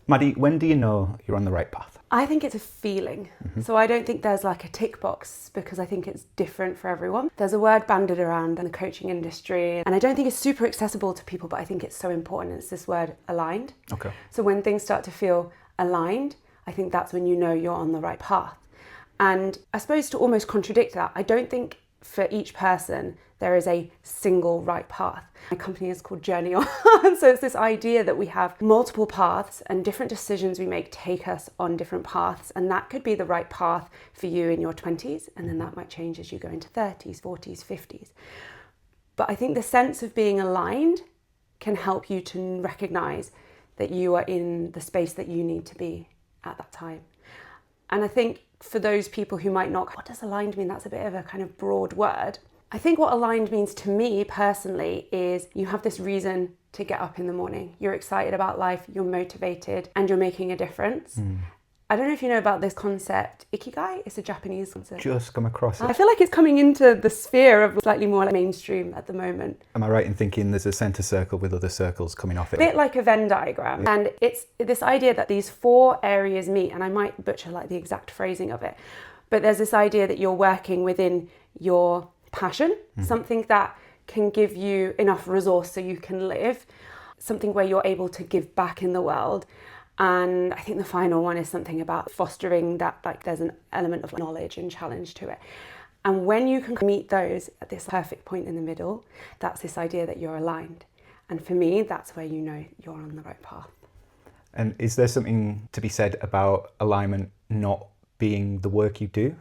Maddie, when do you know you're on the right path? I think it's a feeling. So I don't think there's like a tick box because I think it's different for everyone. There's a word banded around in the coaching industry and I don't think it's super accessible to people, but I think it's so important. It's this word aligned. Okay. So when things start to feel aligned, I think that's when you know you're on the right path. And I suppose to almost contradict that, I don't think for each person there is a single right path. My company is called Journey On. So it's this idea that we have multiple paths and different decisions we make take us on different paths. And that could be the right path for you in your 20s. And then that might change as you go into 30s, 40s, 50s. But I think the sense of being aligned can help you to recognize that you are in the space that you need to be at that time. And I think for those people who might not, what does aligned mean? That's a bit of a kind of broad word. I think what aligned means to me personally is you have this reason to get up in the morning. You're excited about life, you're motivated, and you're making a difference. I don't know if you know about this concept, ikigai. It's a Japanese concept. Just come across it. I feel like it's coming into the sphere of slightly more like mainstream at the moment. Am I right in thinking there's a centre circle with other circles coming off it? A bit like a Venn diagram. And it's this idea that these four areas meet, and I might butcher like the exact phrasing of it, but there's this idea that you're working within your passion, something that can give you enough resource so you can live, something where you're able to give back in the world. And I think the final one is something about fostering that, like there's an element of knowledge and challenge to it. And when you can meet those at this perfect point in the middle, that's this idea that you're aligned. And for me, that's where you know you're on the right path. And is there something to be said about alignment not being the work you do?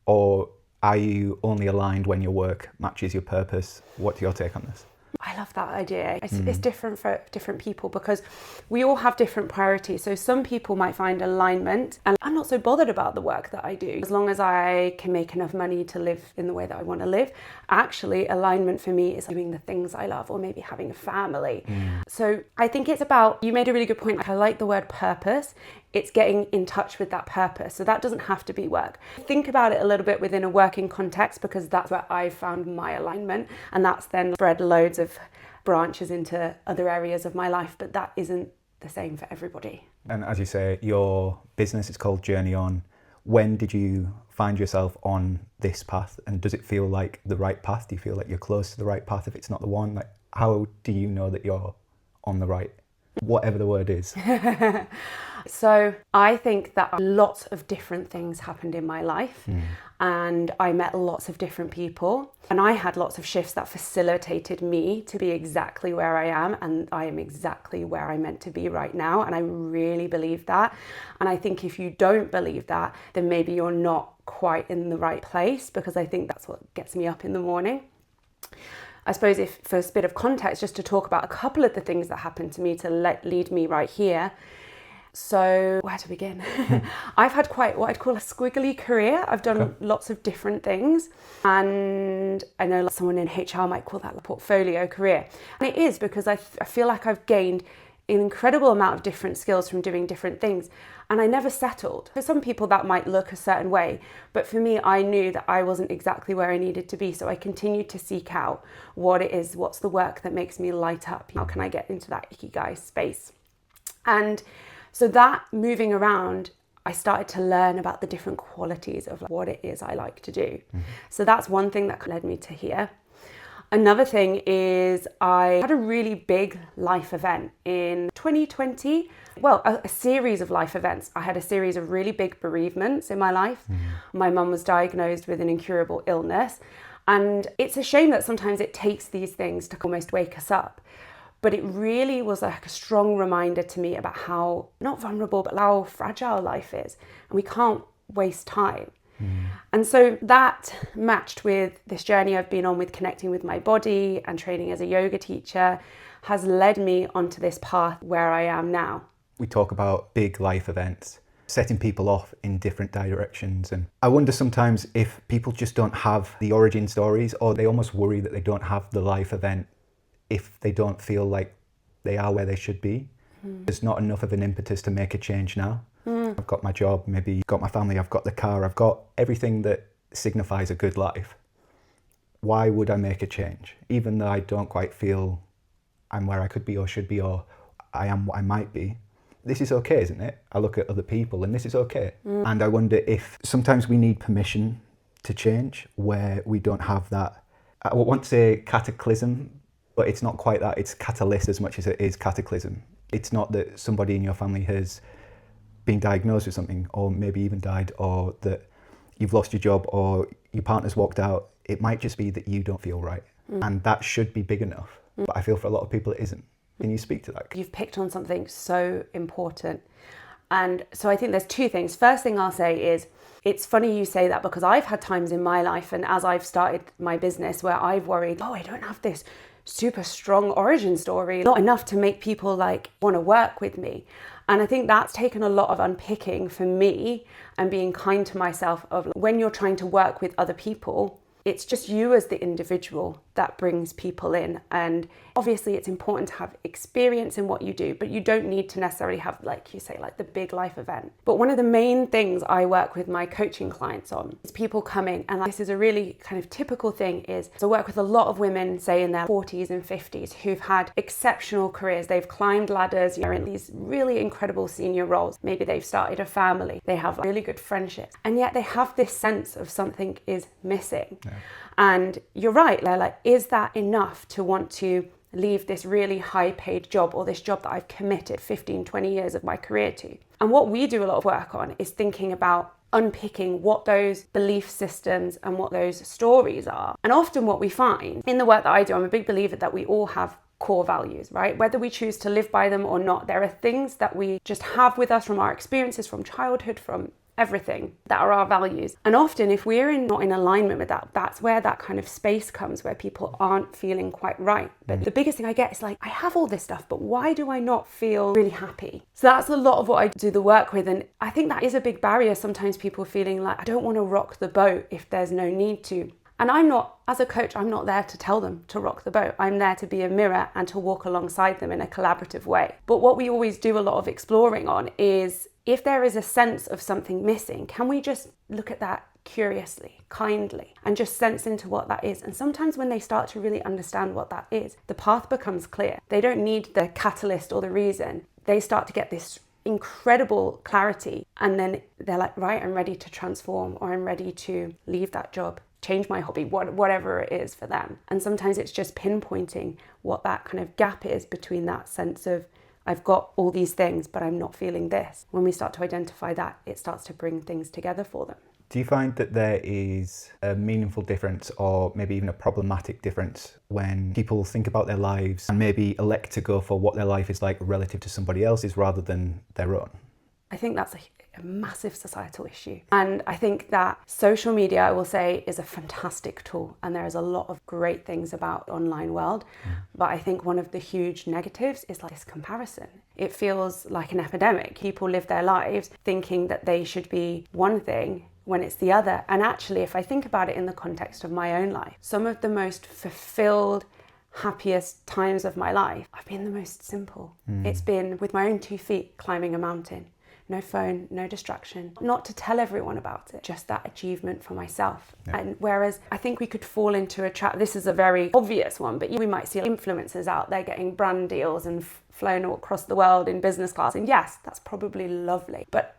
Or are you only aligned when your work matches your purpose? What's your take on this? I love that idea. It's different for different people because we all have different priorities. So some people might find alignment, and I'm not so bothered about the work that I do. As long as I can make enough money to live in the way that I want to live. Actually, alignment for me is doing the things I love or maybe having a family. So I think it's about, you made a really good point. I like the word purpose. It's getting in touch with that purpose. So that doesn't have to be work. Think about it a little bit within a working context because that's where I found my alignment, and that's then spread loads of branches into other areas of my life, but that isn't the same for everybody. And as you say, your business is called Journey On. When did you find yourself on this path, and does it feel like the right path? Do you feel like you're close to the right path if it's not the one? Like, how do you know that you're on the right, whatever the word is? So I think that lots of different things happened in my life and I met lots of different people and I had lots of shifts that facilitated me to be exactly where I am, and I am exactly where I'm meant to be right now, and I really believe that. And I think if you don't believe that, then maybe you're not quite in the right place, because I think that's what gets me up in the morning. I suppose if for a bit of context, just to talk about a couple of the things that happened to me to lead me right here. So where to begin? I've had quite what I'd call a squiggly career. I've done lots of different things, and I know someone in HR might call that a portfolio career. And it is, because I feel like I've gained an incredible amount of different skills from doing different things, and I never settled. For some people that might look a certain way, but for me, I knew that I wasn't exactly where I needed to be, so I continued to seek out what it is, what's the work that makes me light up, how can I get into that ikigai space. And so that moving around, I started to learn about the different qualities of what it is I like to do. So that's one thing that led me to here. Another thing is I had a really big life event in 2020. Well, a series of life events. I had a series of really big bereavements in my life. My mum was diagnosed with an incurable illness. And it's a shame that sometimes it takes these things to almost wake us up. But it really was like a strong reminder to me about how, not vulnerable, but how fragile life is. And we can't waste time. And so that matched with this journey I've been on with connecting with my body and training as a yoga teacher has led me onto this path where I am now. We talk about big life events, setting people off in different directions. And I wonder sometimes if people just don't have the origin stories, or they almost worry that they don't have the life event if they don't feel like they are where they should be. There's not enough of an impetus to make a change now. I've got my job, maybe got my family, I've got the car, I've got everything that signifies a good life. Why would I make a change? Even though I don't quite feel I'm where I could be or should be, or I am what I might be. this is okay, isn't it? I look at other people and this is okay. And I wonder if sometimes we need permission to change where we don't have that, I want to say cataclysm, but it's not quite that. It's catalyst as much as it is cataclysm. It's not that somebody in your family has been diagnosed with something, or maybe even died, or that you've lost your job, or your partner's walked out. It might just be that you don't feel right. And that should be big enough. But I feel for a lot of people it isn't. Can you speak to that? You've picked on something so important. And so I think there's two things. First thing I'll say is, it's funny you say that, because I've had times in my life, and as I've started my business, where I've worried, I don't have this super strong origin story, not enough to make people like want to work with me. And I think that's taken a lot of unpicking for me, and being kind to myself of when you're trying to work with other people, it's just you as the individual that brings people in. And obviously it's important to have experience in what you do, but you don't need to necessarily have, like you say, like the big life event. But one of the main things I work with my coaching clients on is people coming, and this is a really kind of typical thing, is I work with a lot of women, say in their 40s and 50s, who've had exceptional careers. They've climbed ladders, you're in these really incredible senior roles. Maybe they've started a family, they have really good friendships, and yet they have this sense of something is missing. Yeah. And you're right, they're like, is that enough to want to leave this really high paid job, or this job that I've committed 15, 20 years of my career to? And what we do a lot of work on is thinking about unpicking what those belief systems and what those stories are. And often what we find in the work that I do, I'm a big believer that we all have core values, right? Whether we choose to live by them or not, there are things that we just have with us from our experiences, from childhood, from everything, that are our values. And often if we're not in alignment with that, that's where that kind of space comes, where people aren't feeling quite right. But the biggest thing I get is like, I have all this stuff, but why do I not feel really happy? So that's a lot of what I do the work with. And I think that is a big barrier. Sometimes people feeling like, I don't want to rock the boat if there's no need to. And I'm not, as a coach, I'm not there to tell them to rock the boat. I'm there to be a mirror and to walk alongside them in a collaborative way. But what we always do a lot of exploring on is, if there is a sense of something missing, can we just look at that curiously, kindly, and just sense into what that is? And sometimes when they start to really understand what that is, the path becomes clear. They don't need the catalyst or the reason. They start to get this incredible clarity, and then they're like, right, I'm ready to transform, or I'm ready to leave that job, change my hobby, whatever it is for them. And sometimes it's just pinpointing what that kind of gap is between that sense of, I've got all these things, but I'm not feeling this. When we start to identify that, it starts to bring things together for them. Do you find that there is a meaningful difference, or maybe even a problematic difference, when people think about their lives and maybe elect to go for what their life is like relative to somebody else's rather than their own? I think that's a massive societal issue. And I think that social media, I will say, is a fantastic tool. And there is a lot of great things about the online world. But I think one of the huge negatives is like this comparison. It feels like an epidemic. People live their lives thinking that they should be one thing when it's the other. And actually, if I think about it in the context of my own life, some of the most fulfilled, happiest times of my life have been the most simple. It's been with my own 2 feet climbing a mountain. No phone, no distraction, not to tell everyone about it, just that achievement for myself. Yeah. And whereas I think we could fall into a trap, this is a very obvious one, but we might see influencers out there getting brand deals and flown across the world in business class. And yes, that's probably lovely, but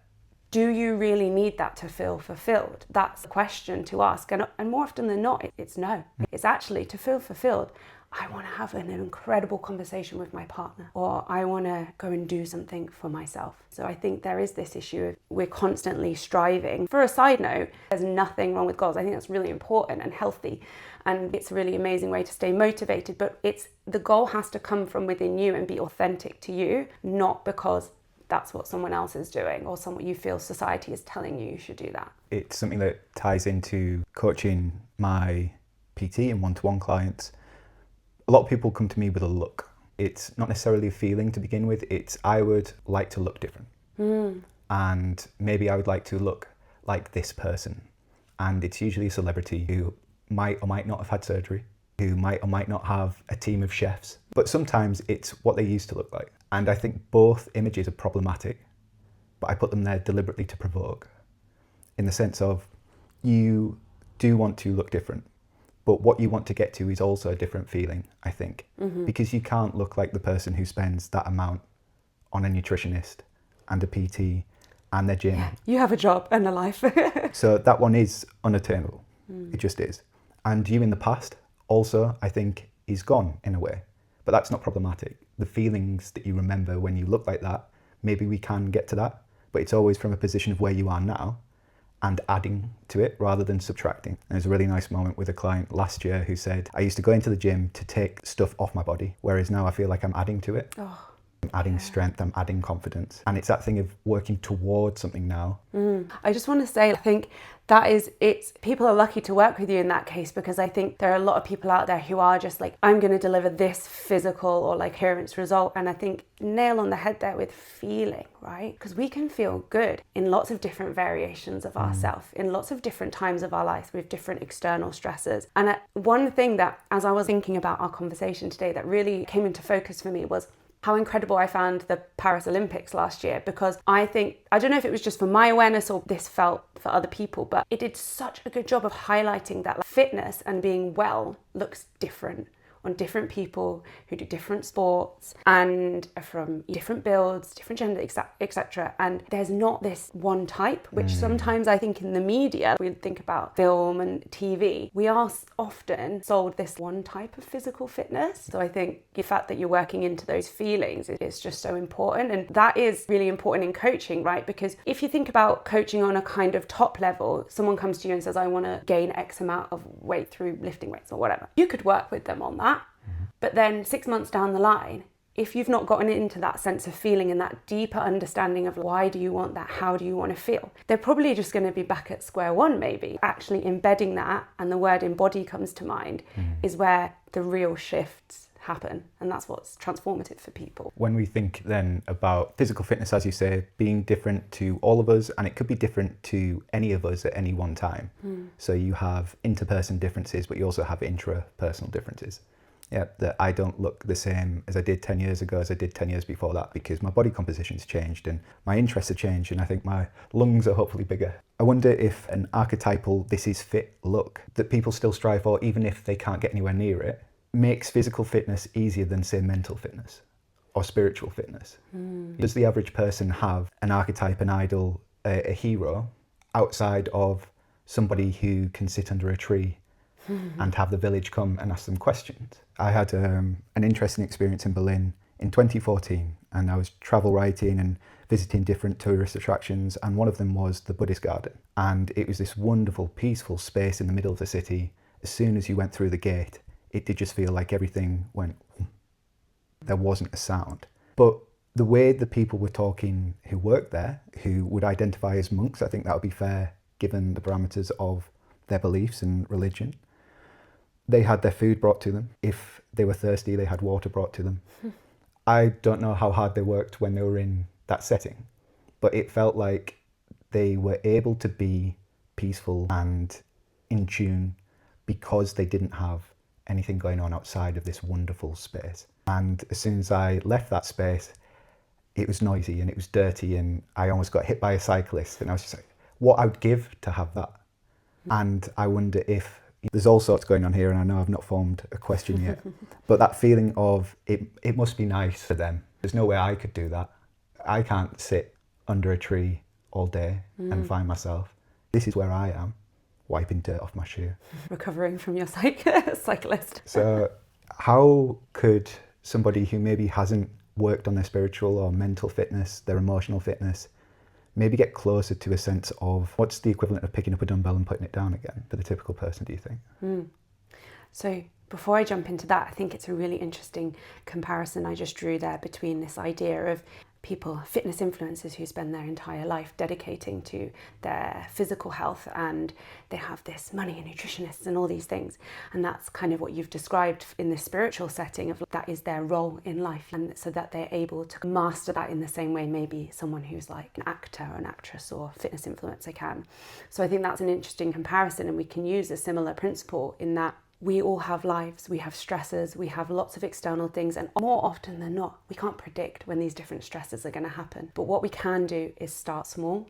do you really need that to feel fulfilled? That's the question to ask. And more often than not, it's no. It's actually, to feel fulfilled, I want to have an incredible conversation with my partner, or I want to go and do something for myself. So I think there is this issue of we're constantly striving. For a side note, there's nothing wrong with goals. I think that's really important and healthy, and it's a really amazing way to stay motivated, but the goal has to come from within you and be authentic to you, not because that's what someone else is doing or someone you feel society is telling you should do that. It's something that ties into coaching my PT and one-to-one clients. A lot of people come to me with a look. It's not necessarily a feeling to begin with. It's, I would like to look different. And maybe I would like to look like this person. And it's usually a celebrity who might or might not have had surgery, who might or might not have a team of chefs. But sometimes it's what they used to look like. And I think both images are problematic, but I put them there deliberately to provoke, in the sense of, you do want to look different. But what you want to get to is also a different feeling, I think, because you can't look like the person who spends that amount on a nutritionist and a PT and their gym. Yeah, you have a job and a life. So that one is unattainable. It just is. And you in the past also, I think, is gone in a way. But that's not problematic. The feelings that you remember when you look like that, maybe we can get to that. But it's always from a position of where you are now and adding to it rather than subtracting. And there's a really nice moment with a client last year who said, I used to go into the gym to take stuff off my body, whereas now I feel like I'm adding to it. Oh. I'm adding strength, I'm adding confidence. And it's that thing of working towards something now. I just want to say, I think that is, it's, people are lucky to work with you in that case, because I think there are a lot of people out there who are just like, I'm going to deliver this physical or like appearance result. And I think nail on the head there with feeling, right? Because we can feel good in lots of different variations of ourselves, in lots of different times of our life with different external stressors. And one thing that, as I was thinking about our conversation today, that really came into focus for me was how incredible I found the Paris Olympics last year, because I think, I don't know if it was just for my awareness or this felt for other people, but it did such a good job of highlighting that fitness and being well looks different on different people who do different sports and are from different builds, different gender, etc. And there's not this one type, which sometimes I think in the media, we think about film and TV, we are often sold this one type of physical fitness. So I think the fact that you're working into those feelings is just so important. And that is really important in coaching, right? Because if you think about coaching on a kind of top level, someone comes to you and says, I want to gain X amount of weight through lifting weights or whatever. You could work with them on that. But then 6 months down the line, if you've not gotten into that sense of feeling and that deeper understanding of why do you want that, how do you want to feel, they're probably just going to be back at square one maybe. Actually embedding that, and the word embody comes to mind, is where the real shifts happen. And that's what's transformative for people. When we think then about physical fitness, as you say, being different to all of us, and it could be different to any of us at any one time. So you have interperson differences, but you also have intrapersonal differences. Yeah, that I don't look the same as I did 10 years ago as I did 10 years before that, because my body composition's changed and my interests have changed, and I think my lungs are hopefully bigger. I wonder if an archetypal this is fit look that people still strive for, even if they can't get anywhere near it, makes physical fitness easier than, say, mental fitness or spiritual fitness. Does the average person have an archetype, an idol, a hero outside of somebody who can sit under a tree and have the village come and ask them questions? I had an interesting experience in Berlin in 2014, and I was travel writing and visiting different tourist attractions, and one of them was the Buddhist garden. And it was this wonderful, peaceful space in the middle of the city. As soon as you went through the gate, it did just feel like everything went, there wasn't a sound. But the way the people were talking who worked there, who would identify as monks, I think that would be fair given the parameters of their beliefs and religion. They had their food brought to them. If they were thirsty, they had water brought to them. I don't know how hard they worked when they were in that setting, but it felt like they were able to be peaceful and in tune because they didn't have anything going on outside of this wonderful space. And as soon as I left that space, it was noisy and it was dirty, and I almost got hit by a cyclist, and I was just like, what I would give to have that. And I wonder if there's all sorts going on here, and I know I've not formed a question yet, but that feeling of it must be nice for them. There's no way I could do that. I can't sit under a tree all day and find myself. This is where I am, wiping dirt off my shoe. Recovering from your cyclist. So how could somebody who maybe hasn't worked on their spiritual or mental fitness, their emotional fitness, maybe get closer to a sense of what's the equivalent of picking up a dumbbell and putting it down again for the typical person, do you think? So before I jump into that, I think it's a really interesting comparison I just drew there between this idea of people, fitness influencers who spend their entire life dedicating to their physical health, and they have this money and nutritionists and all these things. And that's kind of what you've described in the spiritual setting of that is their role in life. And so that they're able to master that in the same way maybe someone who's like an actor or an actress or fitness influencer can. So I think that's an interesting comparison, and we can use a similar principle in that we all have lives, we have stresses, we have lots of external things, and more often than not, we can't predict when these different stresses are going to happen. But what we can do is start small.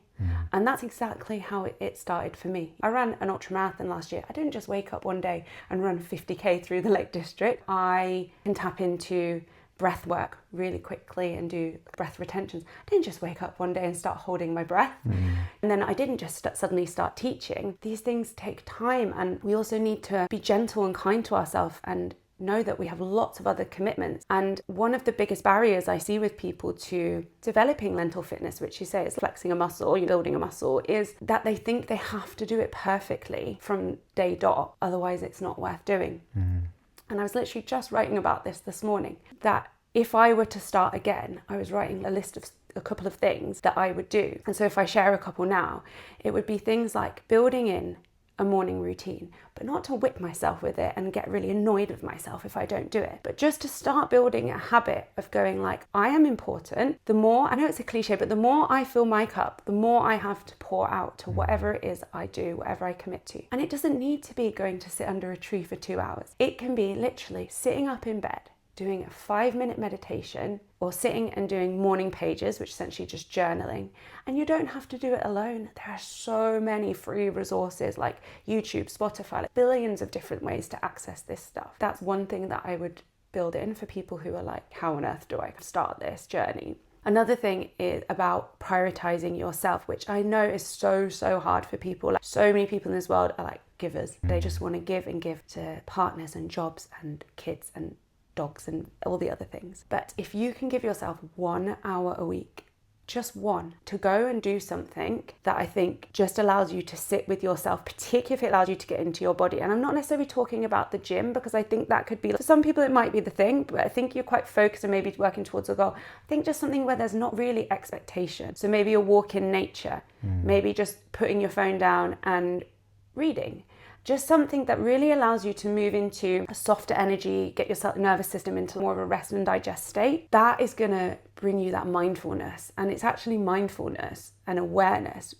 And that's exactly how it started for me. I ran an ultramarathon last year. I didn't just wake up one day and run 50k through the Lake District. I can tap into breath work really quickly and do breath retentions. I didn't just wake up one day and start holding my breath. And then I didn't just suddenly start teaching. These things take time, and we also need to be gentle and kind to ourselves and know that we have lots of other commitments. And one of the biggest barriers I see with people to developing mental fitness, which you say is flexing a muscle or you're building a muscle, is that they think they have to do it perfectly from day dot, otherwise it's not worth doing. And I was literally just writing about this morning, that if I were to start again, I was writing a list of a couple of things that I would do. And so if I share a couple now, it would be things like building in a morning routine, but not to whip myself with it and get really annoyed with myself if I don't do it, but just to start building a habit of going like, I am important. The more, I know it's a cliche, but the more I fill my cup, the more I have to pour out to whatever it is I do, whatever I commit to. And it doesn't need to be going to sit under a tree for 2 hours. It can be literally sitting up in bed, doing a 5-minute meditation, or sitting and doing morning pages, which is essentially just journaling. And you don't have to do it alone. There are so many free resources like YouTube, Spotify, like billions of different ways to access this stuff. That's one thing that I would build in for people who are like, how on earth do I start this journey? Another thing is about prioritizing yourself, which I know is so hard for people. Like, so many people in this world are like givers. They just want to give and give to partners and jobs and kids and dogs and all the other things. But if you can give yourself 1 hour a week, just one, to go and do something that I think just allows you to sit with yourself, particularly if it allows you to get into your body. And I'm not necessarily talking about the gym, because I think that could be, for some people it might be the thing, but I think you're quite focused and maybe working towards a goal. I think just something where there's not really expectation. So maybe a walk in nature, maybe just putting your phone down and reading. Just something that really allows you to move into a softer energy, get your nervous system into more of a rest and digest state. That is going to bring you that mindfulness. And it's actually mindfulness and awareness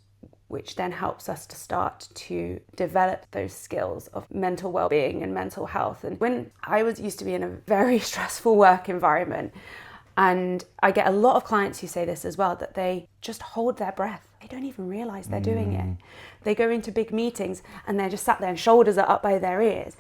which then helps us to start to develop those skills of mental well-being and mental health. And when I used to be in a very stressful work environment, and I get a lot of clients who say this as well, that they just hold their breath. They don't even realize they're doing it. They go into big meetings and they're just sat there and shoulders are up by their ears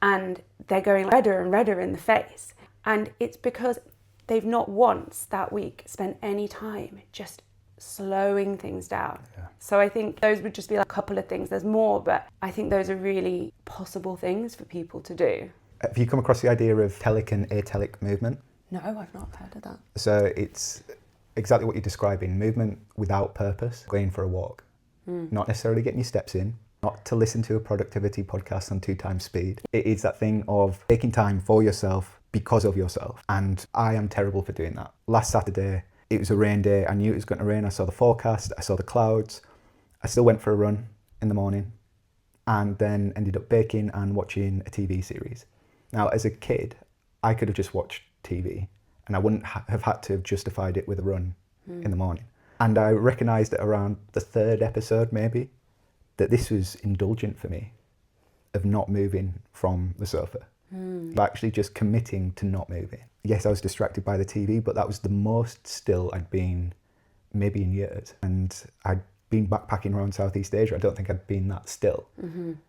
and they're going redder and redder in the face. And it's because they've not once that week spent any time just slowing things down. Yeah. So I think those would just be like a couple of things. There's more, but I think those are really possible things for people to do. Have you come across the idea of telic and atelic movement? No, I've not heard of that. So it's exactly what you're describing, movement without purpose, going for a walk, not necessarily getting your steps in, not to listen to a productivity podcast on 2 times speed. It is that thing of taking time for yourself because of yourself. And I am terrible for doing that. Last Saturday, it was a rain day. I knew it was going to rain. I saw the forecast, I saw the clouds. I still went for a run in the morning and then ended up baking and watching a TV series. Now, as a kid, I could have just watched TV and I wouldn't have had to have justified it with a run in the morning. And I recognised at around the 3rd episode maybe that this was indulgent for me, of not moving from the sofa, of actually just committing to not moving. Yes, I was distracted by the TV, but that was the most still I'd been maybe in years. And I'd been backpacking around Southeast Asia. I don't think I'd been that still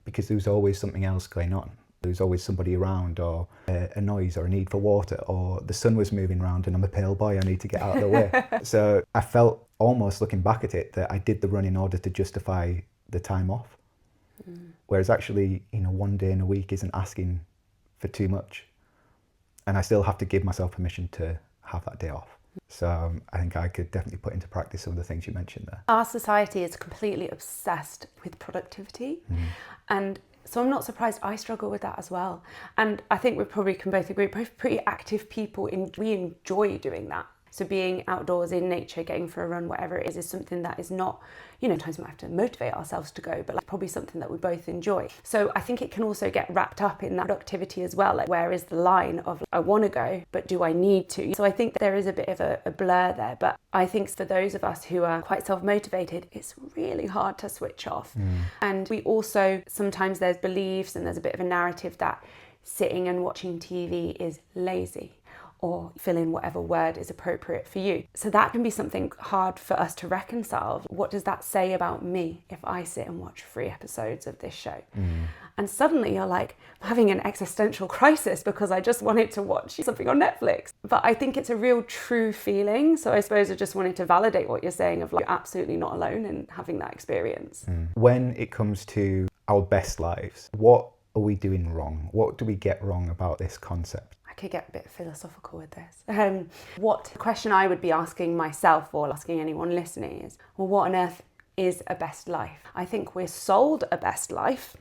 because there was always something else going on. There was always somebody around, or a noise, or a need for water, or the sun was moving around and I'm a pale boy, I need to get out of the way. So I felt almost, looking back at it, that I did the run in order to justify the time off. Whereas actually, 1 day in a week isn't asking for too much. And I still have to give myself permission to have that day off. So I think I could definitely put into practice some of the things you mentioned there. Our society is completely obsessed with productivity. And so I'm not surprised, I struggle with that as well. And I think we probably can both agree, both pretty active people, we enjoy doing that. So being outdoors in nature, getting for a run, whatever it is something that is not, times we might have to motivate ourselves to go, but like probably something that we both enjoy. So I think it can also get wrapped up in that productivity as well. Like, where is the line of, I want to go, but do I need to? So I think there is a bit of a blur there, but I think for those of us who are quite self-motivated, it's really hard to switch off. And we also, sometimes there's beliefs and there's a bit of a narrative that sitting and watching TV is lazy, or fill in whatever word is appropriate for you. So that can be something hard for us to reconcile. What does that say about me if I sit and watch 3 episodes of this show? And suddenly you're like, I'm having an existential crisis because I just wanted to watch something on Netflix. But I think it's a real true feeling. So I suppose I just wanted to validate what you're saying of like, you're absolutely not alone in having that experience. When it comes to our best lives, what are we doing wrong? What do we get wrong about this concept? I could get a bit philosophical with this. What question I would be asking myself or asking anyone listening is, well, what on earth is a best life? I think we're sold a best life.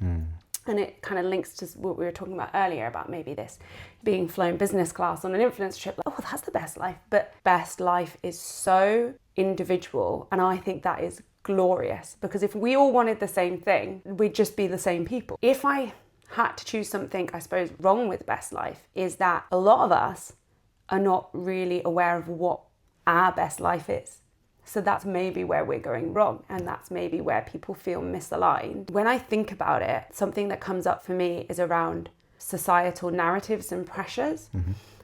And it kind of links to what we were talking about earlier about maybe this being flown business class on an influence trip. Like, oh, that's the best life. But best life is so individual. And I think that is glorious, because if we all wanted the same thing, we'd just be the same people. If I had to choose something, I suppose, wrong with best life is that a lot of us are not really aware of what our best life is. So that's maybe where we're going wrong, and that's maybe where people feel misaligned. When I think about it, something that comes up for me is around societal narratives and pressures.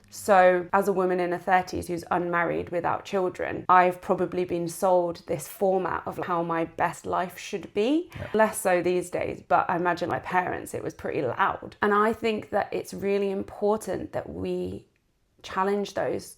So as a woman in her 30s who's unmarried without children, I've probably been sold this format of how my best life should be. Less so these days, but I imagine my parents, it was pretty loud. And I think that it's really important that we challenge those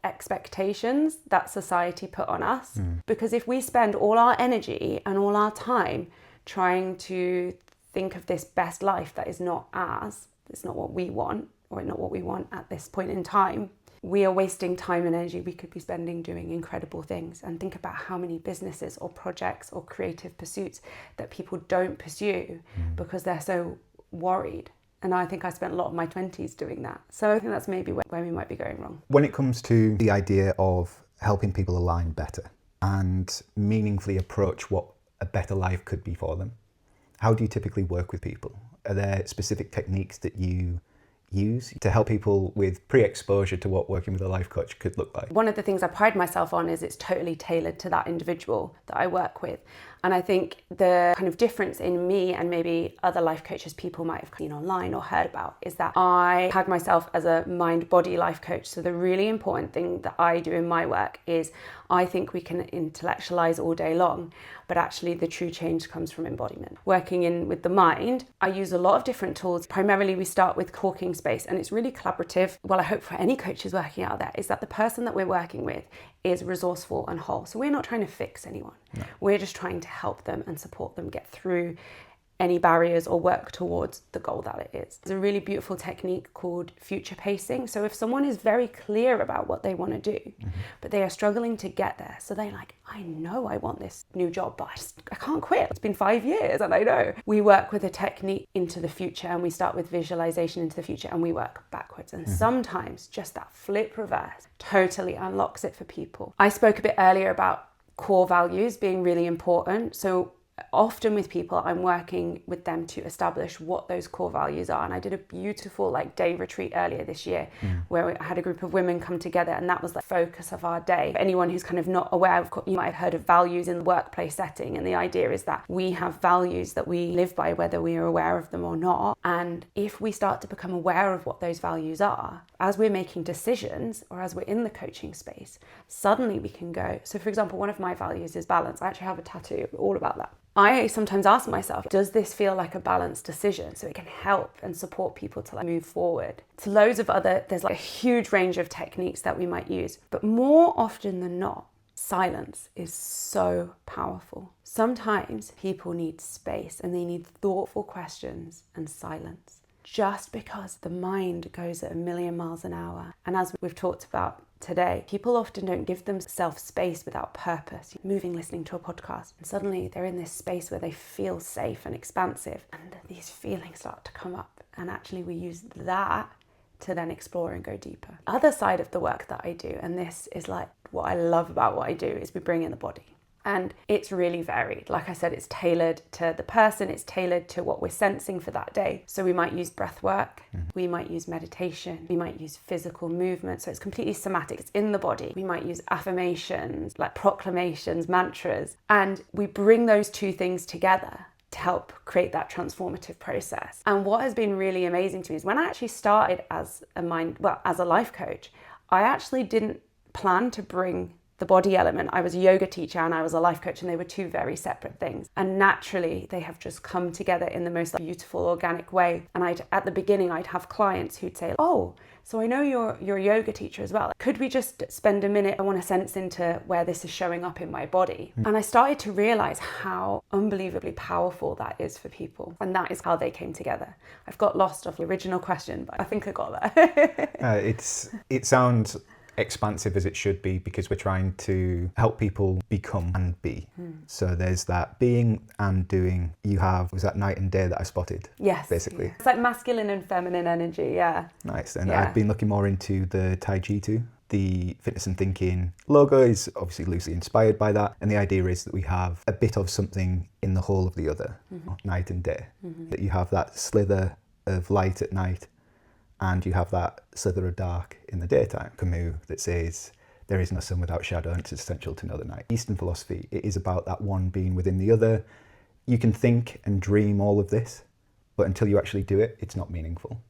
expectations that society put on us. Because if we spend all our energy and all our time trying to think of this best life that is not ours, it's not what we want, or not what we want at this point in time, we are wasting time and energy we could be spending doing incredible things. And think about how many businesses or projects or creative pursuits that people don't pursue because they're so worried. And I think I spent a lot of my 20s doing that. So I think that's maybe where we might be going wrong. When it comes to the idea of helping people align better and meaningfully approach what a better life could be for them, how do you typically work with people? Are there specific techniques that you use to help people with pre-exposure to what working with a life coach could look like? One of the things I pride myself on is it's totally tailored to that individual that I work with. And I think the kind of difference in me and maybe other life coaches people might have seen online or heard about is that I tag myself as a mind-body life coach. So the really important thing that I do in my work is I think we can intellectualize all day long, but actually the true change comes from embodiment. Working in with the mind, I use a lot of different tools. Primarily we start with talking space, and it's really collaborative. Well, I hope for any coaches working out there is that the person that we're working with is resourceful and whole. So we're not trying to fix anyone. No. We're just trying to help them and support them get through any barriers or work towards the goal that it is. There's a really beautiful technique called future pacing. So if someone is very clear about what they want to do, but they are struggling to get there, so they're like, I know I want this new job, but I can't quit. It's been 5 years and I know. We work with a technique into the future, and we start with visualization into the future, and we work backwards. And sometimes just that flip reverse totally unlocks it for people. I spoke a bit earlier about core values being really important. So often with people, I'm working with them to establish what those core values are. And I did a beautiful day retreat earlier this year where I had a group of women come together, and that was the focus of our day. For anyone who's kind of not aware of, you might have heard of values in the workplace setting. And the idea is that we have values that we live by, whether we are aware of them or not. And if we start to become aware of what those values are, as we're making decisions or as we're in the coaching space, suddenly we can go. So for example, one of my values is balance. I actually have a tattoo all about that. I sometimes ask myself, does this feel like a balanced decision? So it can help and support people to move forward. To loads of there's a huge range of techniques that we might use, but more often than not, silence is so powerful. Sometimes people need space and they need thoughtful questions and silence, just because the mind goes at 1,000,000 miles an hour. And as we've talked about today, people often don't give themselves space without purpose. Moving, listening to a podcast, and suddenly they're in this space where they feel safe and expansive, and these feelings start to come up. And actually we use that to then explore and go deeper. Other side of the work that I do, and this is what I love about what I do, is we bring in the body. And it's really varied. Like I said, it's tailored to the person, it's tailored to what we're sensing for that day. So we might use breath work, we might use meditation, we might use physical movement. So it's completely somatic, it's in the body. We might use affirmations, proclamations, mantras. And we bring those two things together to help create that transformative process. And what has been really amazing to me is when I actually started as a life coach, I actually didn't plan to bring the body element. I was a yoga teacher and I was a life coach, and they were two very separate things. And naturally, they have just come together in the most beautiful, organic way. And at the beginning, I'd have clients who'd say, oh, so I know you're a yoga teacher as well. Could we just spend a minute? I want to sense into where this is showing up in my body. And I started to realize how unbelievably powerful that is for people. And that is how they came together. I've got lost off the original question, but I think I got there. It sounds expansive as it should be, because we're trying to help people become and be. So there's that being and doing. You have, was that night and day that I spotted? Yes. Basically. Yeah. It's like masculine and feminine energy, yeah. Nice. And I've been looking more into the taijitu. The fitness and thinking logo is obviously loosely inspired by that. And the idea is that we have a bit of something in the whole of the other, night and day. That you have that slither of light at night, and you have that slither of dark in the daytime. Camus that says, there is no sun without shadow, and it's essential to know the night. Eastern philosophy, it is about that one being within the other. You can think and dream all of this, but until you actually do it, it's not meaningful.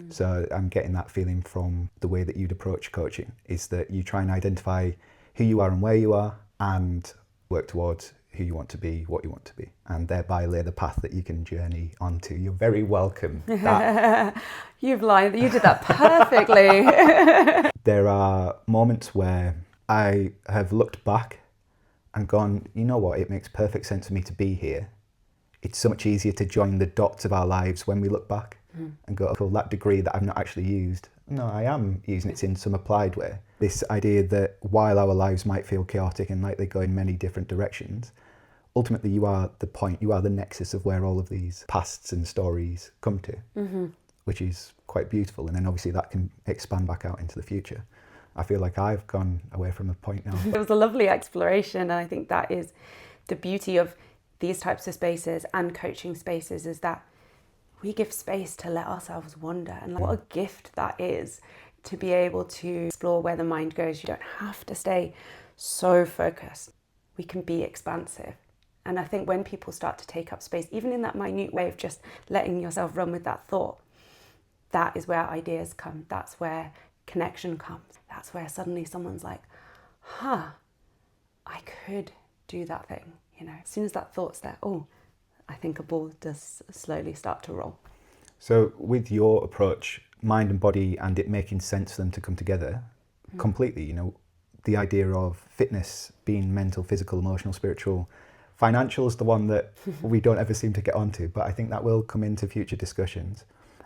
So I'm getting that feeling from the way that you'd approach coaching, is that you try and identify who you are and where you are, and work towards who you want to be, what you want to be, and thereby lay the path that you can journey onto. You're very welcome. You've lied. You did that perfectly. There are moments where I have looked back and gone, you know what, it makes perfect sense for me to be here. It's so much easier to join the dots of our lives when we look back and go, oh, that degree that I've not actually used, no, I am using it in some applied way. This idea that while our lives might feel chaotic and like they go in many different directions, ultimately you are the point, you are the nexus of where all of these pasts and stories come to, which is quite beautiful. And then obviously that can expand back out into the future. I feel like I've gone away from a point now. It was a lovely exploration, and I think that is the beauty of these types of spaces and coaching spaces, is that we give space to let ourselves wander. And what a gift that is, to be able to explore where the mind goes. You don't have to stay so focused. We can be expansive. And I think when people start to take up space, even in that minute way of just letting yourself run with that thought, that is where ideas come. That's where connection comes. That's where suddenly someone's like, I could do that thing. You know, as soon as that thought's there, I think a ball does slowly start to roll. So with your approach, mind and body, and it making sense for them to come together completely, you know, the idea of fitness being mental, physical, emotional, spiritual. Financial is the one that we don't ever seem to get onto, but I think that will come into future discussions.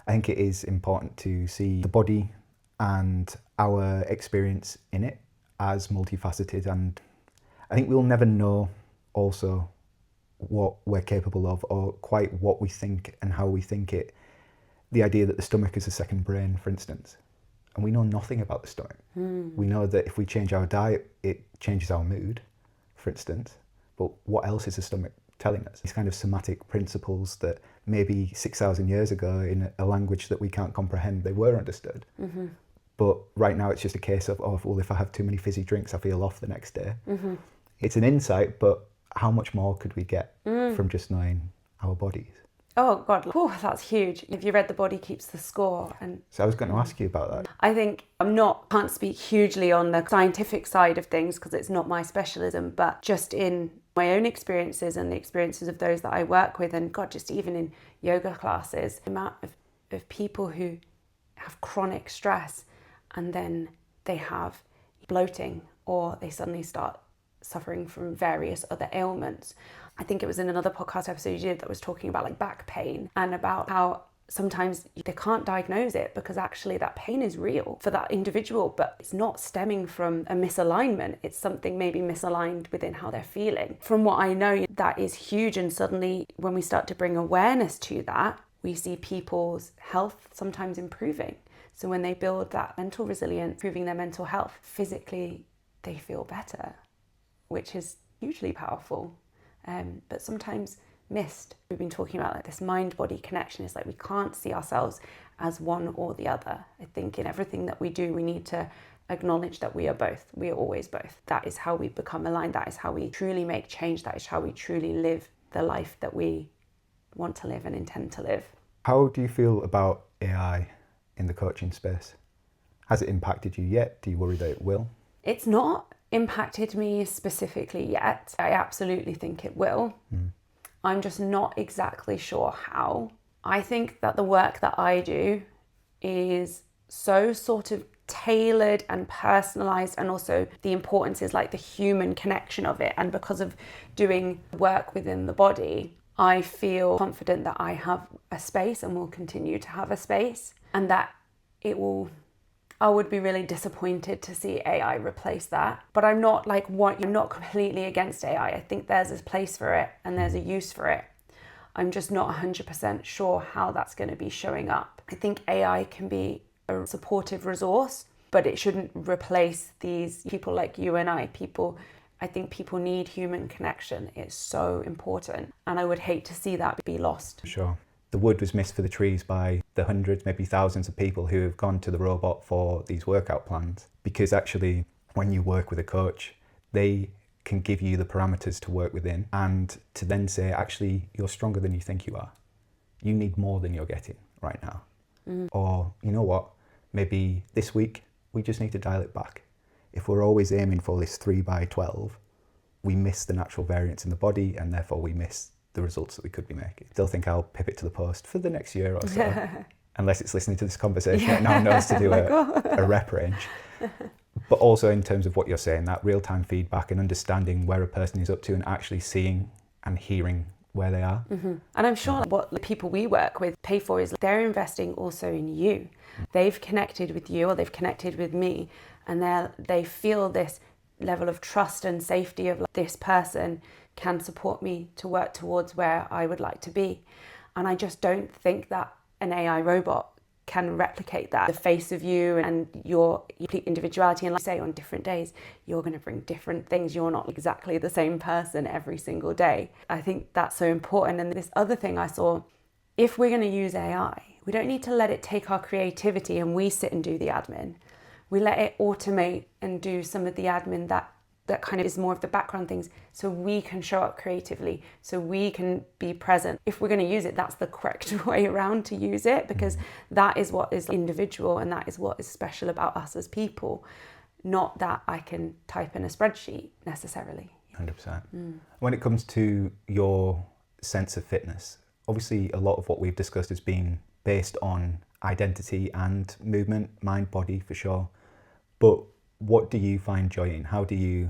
I think it is important to see the body and our experience in it as multifaceted, and I think we'll never know also what we're capable of, or quite what we think and how we think it. The idea that the stomach is a second brain, for instance, and we know nothing about the stomach. We know that if we change our diet, it changes our mood, for instance, but what else is the stomach telling us? These kind of somatic principles that maybe 6,000 years ago, in a language that we can't comprehend, they were understood. But right now it's just a case of, if I have too many fizzy drinks, I feel off the next day. It's an insight, but how much more could we get from just knowing our bodies? Oh God, that's huge. If you read The Body Keeps the Score. And so I was going to ask you about that. I think can't speak hugely on the scientific side of things because it's not my specialism, but just in my own experiences and the experiences of those that I work with, and God, just even in yoga classes, the amount of people who have chronic stress and then they have bloating, or they suddenly start suffering from various other ailments. I think it was in another podcast episode you did that was talking about like back pain, and about how sometimes they can't diagnose it because actually that pain is real for that individual, but it's not stemming from a misalignment. It's something maybe misaligned within how they're feeling. From what I know, that is huge. And suddenly when we start to bring awareness to that, we see people's health sometimes improving. So when they build that mental resilience, improving their mental health, physically they feel better, which is hugely powerful. But sometimes missed. We've been talking about like this mind-body connection. It's like we can't see ourselves as one or the other. I think in everything that we do, we need to acknowledge that we are both. We are always both. That is how we become aligned. That is how we truly make change. That is how we truly live the life that we want to live and intend to live. How do you feel about AI in the coaching space? Has it impacted you yet? Do you worry that it will? It's not impacted me specifically yet. I absolutely think it will. I'm just not exactly sure how. I think that the work that I do is so sort of tailored and personalized, and also the importance is like the human connection of it. And because of doing work within the body, I feel confident that I have a space and will continue to have a space, and that I would be really disappointed to see AI replace that. But I'm not I'm not completely against AI. I think there's a place for it and there's a use for it. I'm just not 100% sure how that's going to be showing up. I think AI can be a supportive resource, but it shouldn't replace these people like you and I. I think people need human connection. It's so important. And I would hate to see that be lost. Sure. The wood was missed for the trees by the hundreds, maybe thousands of people who have gone to the robot for these workout plans. Because actually, when you work with a coach, they can give you the parameters to work within, and to then say, actually, you're stronger than you think you are. You need more than you're getting right now. Or, you know what, maybe this week, we just need to dial it back. If we're always aiming for this 3x12, we miss the natural variance in the body, and therefore we miss the results that we could be making. Still think I'll pivot to the post for the next year or so, unless it's listening to this conversation and now knows to do a rep range. But also in terms of what you're saying, that real-time feedback and understanding where a person is up to and actually seeing and hearing where they are. And I'm sure what the people we work with pay for is they're investing also in you. They've connected with you, or they've connected with me, and they feel this level of trust and safety of this person can support me to work towards where I would like to be. And I just don't think that an AI robot can replicate that. The face of you and your complete individuality, and like I say, on different days, you're going to bring different things. You're not exactly the same person every single day. I think that's so important. And this other thing I saw, if we're going to use AI, we don't need to let it take our creativity and we sit and do the admin. We let it automate and do some of the admin that kind of is more of the background things, so we can show up creatively, so we can be present. If we're going to use it, that's the correct way around to use it, because that is what is individual and that is what is special about us as people, not that I can type in a spreadsheet necessarily. 100%. When it comes to your sense of fitness, obviously a lot of what we've discussed has been based on identity and movement, mind, body for sure. But what do you find joy in? How do you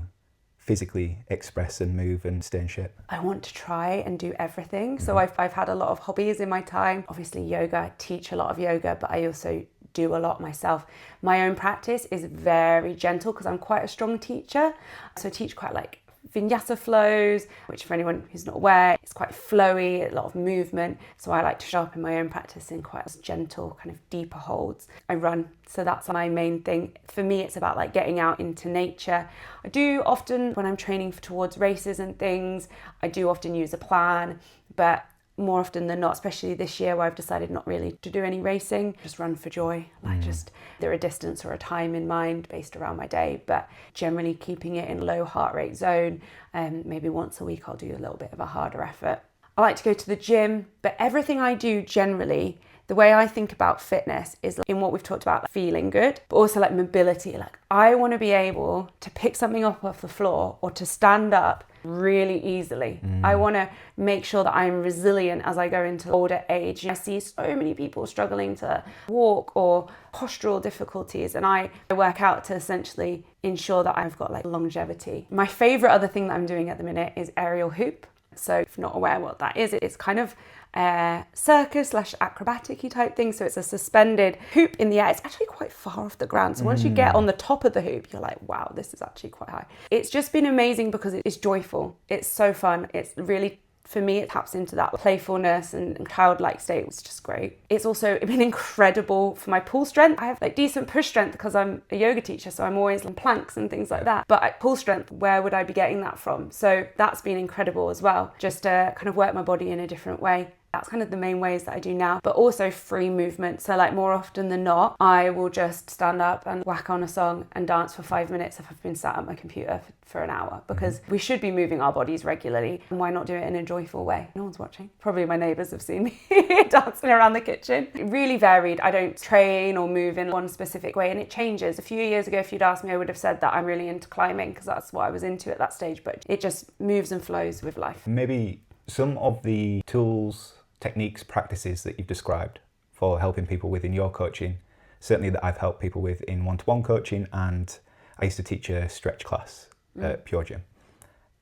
physically express and move and stay in shape? I want to try and do everything. So I've had a lot of hobbies in my time. Obviously yoga, I teach a lot of yoga, but I also do a lot myself. My own practice is very gentle because I'm quite a strong teacher. So I teach quite like vinyasa flows, which for anyone who's not aware, it's quite flowy, a lot of movement. So I like to show up in my own practice in quite gentle, kind of deeper holds. I run, so that's my main thing. For me, it's about like getting out into nature. I do often, when I'm training towards races and things, I do often use a plan, but more often than not, especially this year where I've decided not really to do any racing, just run for joy, like just there a distance or a time in mind based around my day, but generally keeping it in low heart rate zone. Maybe once a week I'll do a little bit of a harder effort. I like to go to the gym, but everything I do generally, the way I think about fitness is in what we've talked about, like feeling good, but also like mobility. Like I want to be able to pick something up off the floor or to stand up really easily. I want to make sure that I'm resilient as I go into older age. I see so many people struggling to walk or postural difficulties, and I work out to essentially ensure that I've got like longevity. My favorite other thing that I'm doing at the minute is aerial hoop. So if you're not aware what that is, it's kind of a circus / acrobatic-y type thing. So it's a suspended hoop in the air. It's actually quite far off the ground. So once you get on the top of the hoop, you're like, wow, this is actually quite high. It's just been amazing because it's joyful. It's so fun. It's really, for me, it taps into that playfulness and childlike state. It's just great. It's also been incredible for my pull strength. I have like decent push strength because I'm a yoga teacher, so I'm always on planks and things like that. But at pull strength, where would I be getting that from? So that's been incredible as well, just to kind of work my body in a different way. That's kind of the main ways that I do now, but also free movement. So like more often than not, I will just stand up and whack on a song and dance for 5 minutes if I've been sat at my computer for an hour, because we should be moving our bodies regularly. And why not do it in a joyful way? No one's watching. Probably my neighbours have seen me dancing around the kitchen. Really varied. I don't train or move in one specific way, and it changes. A few years ago, if you'd asked me, I would have said that I'm really into climbing because that's what I was into at that stage, but it just moves and flows with life. Maybe some of the tools, techniques, practices that you've described for helping people within your coaching, certainly that I've helped people with in one-to-one coaching, and I used to teach a stretch class at Pure Gym.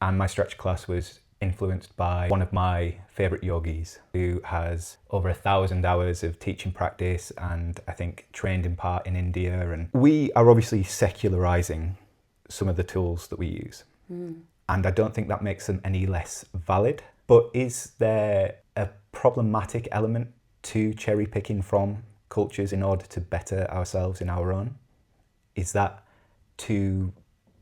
And my stretch class was influenced by one of my favourite yogis who has over 1,000 hours of teaching practice and I think trained in part in India. And we are obviously secularising some of the tools that we use. And I don't think that makes them any less valid. But is there a problematic element to cherry picking from cultures in order to better ourselves in our own? Is that too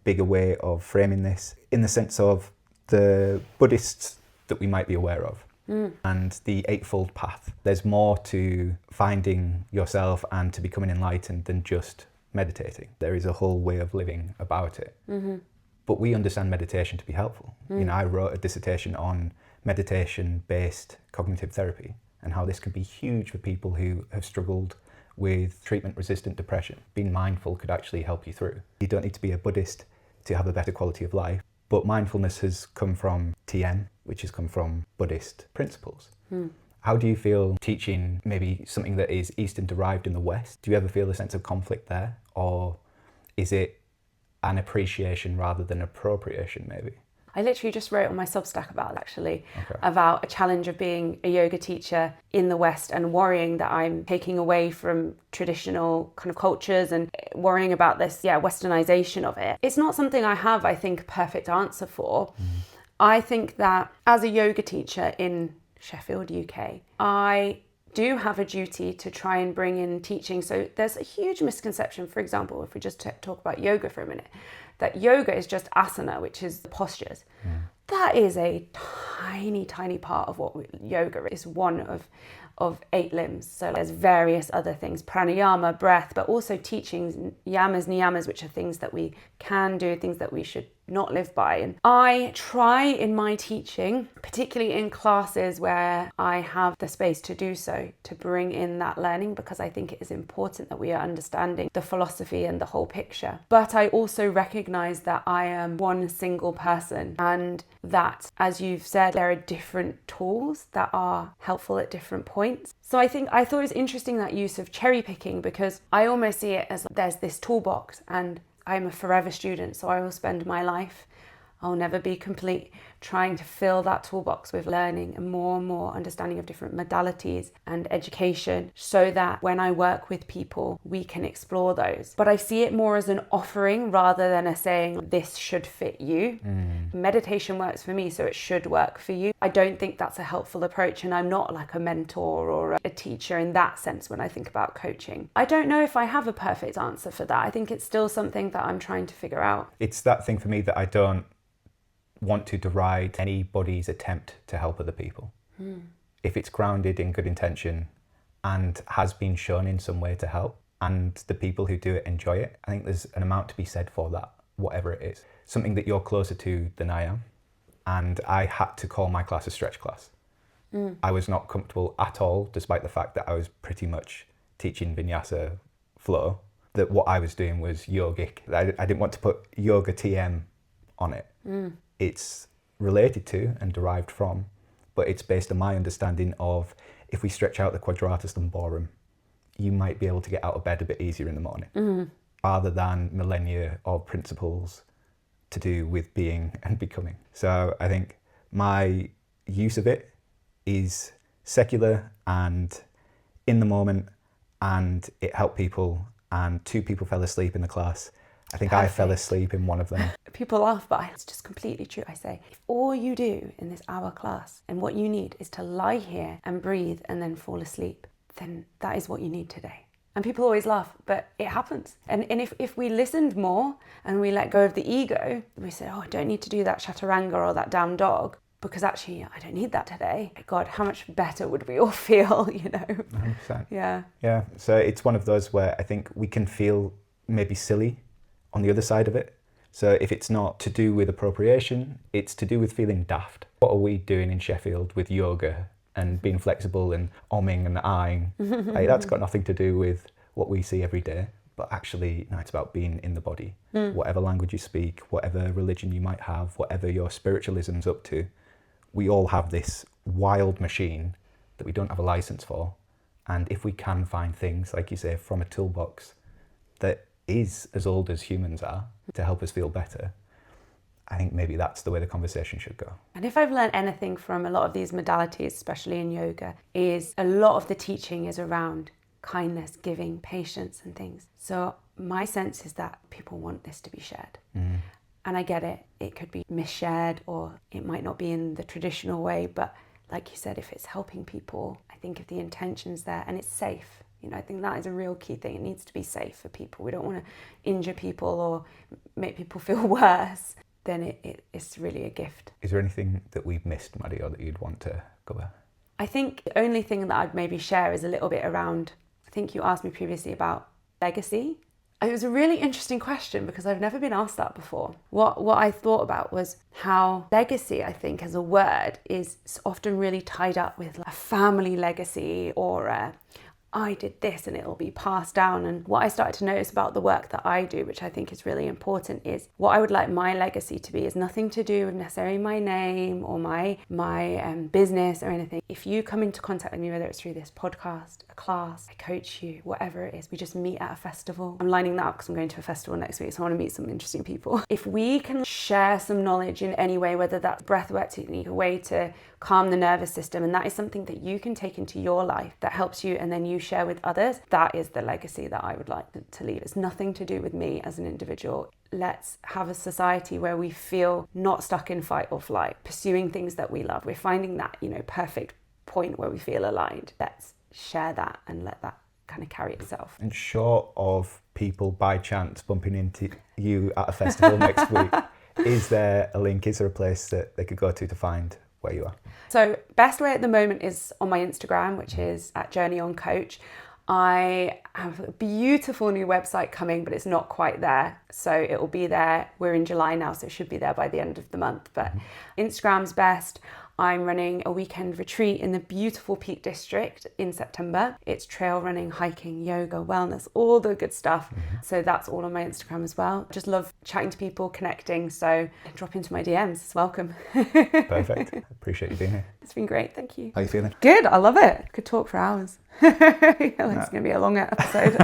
big a way of framing this, in the sense of the Buddhists that we might be aware of and the Eightfold Path? There's more to finding yourself and to becoming enlightened than just meditating. There is a whole way of living about it. But we understand meditation to be helpful. You know, I wrote a dissertation on meditation-based cognitive therapy and how this can be huge for people who have struggled with treatment-resistant depression. Being mindful could actually help you through. You don't need to be a Buddhist to have a better quality of life, but mindfulness has come from TM, which has come from Buddhist principles. How do you feel teaching maybe something that is Eastern derived in the West? Do you ever feel a sense of conflict there? Or is it an appreciation rather than appropriation maybe? I literally just wrote on my Substack about about a challenge of being a yoga teacher in the West and worrying that I'm taking away from traditional kind of cultures and worrying about this, westernization of it. It's not something I have, I think, a perfect answer for. I think that as a yoga teacher in Sheffield, UK, I do have a duty to try and bring in teaching. So there's a huge misconception, for example, if we just talk about yoga for a minute, that yoga is just asana, which is the postures. That is a tiny, tiny part of what yoga is, one of 8 limbs. So there's various other things, pranayama, breath, but also teachings, yamas, niyamas, which are things that we can do, things that we should not live by. And I try in my teaching, particularly in classes where I have the space to do so, to bring in that learning, because I think it is important that we are understanding the philosophy and the whole picture. But I also recognize that I am one single person, and that, as you've said, there are different tools that are helpful at different points. So I thought it was interesting, that use of cherry picking, because I almost see it as there's this toolbox and I'm a forever student, so I will spend my life, I'll never be complete, trying to fill that toolbox with learning and more understanding of different modalities and education, so that when I work with people, we can explore those. But I see it more as an offering rather than a saying, this should fit you. Meditation works for me, so it should work for you. I don't think that's a helpful approach, and I'm not like a mentor or a teacher in that sense when I think about coaching. I don't know if I have a perfect answer for that. I think it's still something that I'm trying to figure out. It's that thing for me that I don't want to deride anybody's attempt to help other people. If it's grounded in good intention and has been shown in some way to help, and the people who do it enjoy it, I think there's an amount to be said for that, whatever it is. Something that you're closer to than I am, and I had to call my class a stretch class. I was not comfortable at all, despite the fact that I was pretty much teaching vinyasa flow, that what I was doing was yogic. I didn't want to put yoga TM on it. It's related to and derived from, but it's based on my understanding of, if we stretch out the quadratus lumborum, you might be able to get out of bed a bit easier in the morning, rather than millennia of principles to do with being and becoming. So I think my use of it is secular and in the moment, and it helped people, and 2 people fell asleep in the class. I think I fell asleep in one of them. People laugh, but it's just completely true. I say, if all you do in this hour class and what you need is to lie here and breathe and then fall asleep, then that is what you need today. And people always laugh, but it happens. And if we listened more and we let go of the ego, we say, oh, I don't need to do that chaturanga or that down dog. because actually I don't need that today. God, how much better would we all feel, 100%. Yeah. Yeah, so it's one of those where I think we can feel maybe silly on the other side of it. So if it's not to do with appropriation, it's to do with feeling daft. What are we doing in Sheffield with yoga and being flexible and omming and ahhing? Like, that's got nothing to do with what we see every day. But actually, no, it's about being in the body. Whatever language you speak, whatever religion you might have, whatever your spiritualism's up to, we all have this wild machine that we don't have a license for. And if we can find things, like you say, from a toolbox that is as old as humans are to help us feel better, I think maybe that's the way the conversation should go. And if I've learned anything from a lot of these modalities, especially in yoga, is a lot of the teaching is around kindness, giving, patience and things. So my sense is that people want this to be shared. And I get it. It could be misshared or it might not be in the traditional way. But like you said, if it's helping people, I think if the intention's there and it's safe, I think that is a real key thing. It needs to be safe for people. We don't want to injure people or make people feel worse. Then it's really a gift. Is there anything that we've missed, Maddie, or that you'd want to cover? I think the only thing that I'd maybe share is a little bit around, I think you asked me previously about legacy. It was a really interesting question because I've never been asked that before. What I thought about was how legacy, I think, as a word, is often really tied up with a family legacy or I did this and it'll be passed down. And what I started to notice about the work that I do, which I think is really important, is what I would like my legacy to be is nothing to do with necessarily my name or my business or anything. If you come into contact with me, whether it's through this podcast, a class, I coach you, whatever it is, we just meet at a festival. I'm lining that up because I'm going to a festival next week, so I want to meet some interesting people. If we can share some knowledge in any way, whether that's breathwork technique, a way to calm the nervous system, and that is something that you can take into your life that helps you and then you share with others, that is the legacy that I would like to leave. It's nothing to do with me as an individual. Let's have a society where we feel not stuck in fight or flight, pursuing things that we love. We're finding that, perfect point where we feel aligned. Let's share that and let that kind of carry itself. And short of people by chance bumping into you at a festival next week, is there a link, is there a place that they could go to find where you are? So best way at the moment is on my Instagram, which is @JourneyOnCoach. I have a beautiful new website coming, but it's not quite there. So it will be there. We're in July now, so it should be there by the end of the month. But Instagram's best. I'm running a weekend retreat in the beautiful Peak District in September. It's trail running, hiking, yoga, wellness, all the good stuff. So that's all on my Instagram as well. Just love chatting to people, connecting. So drop into my DMs. It's welcome. Perfect. Appreciate you being here. It's been great. Thank you. How are you feeling? Good. I love it. Could talk for hours. It's going to be a long episode.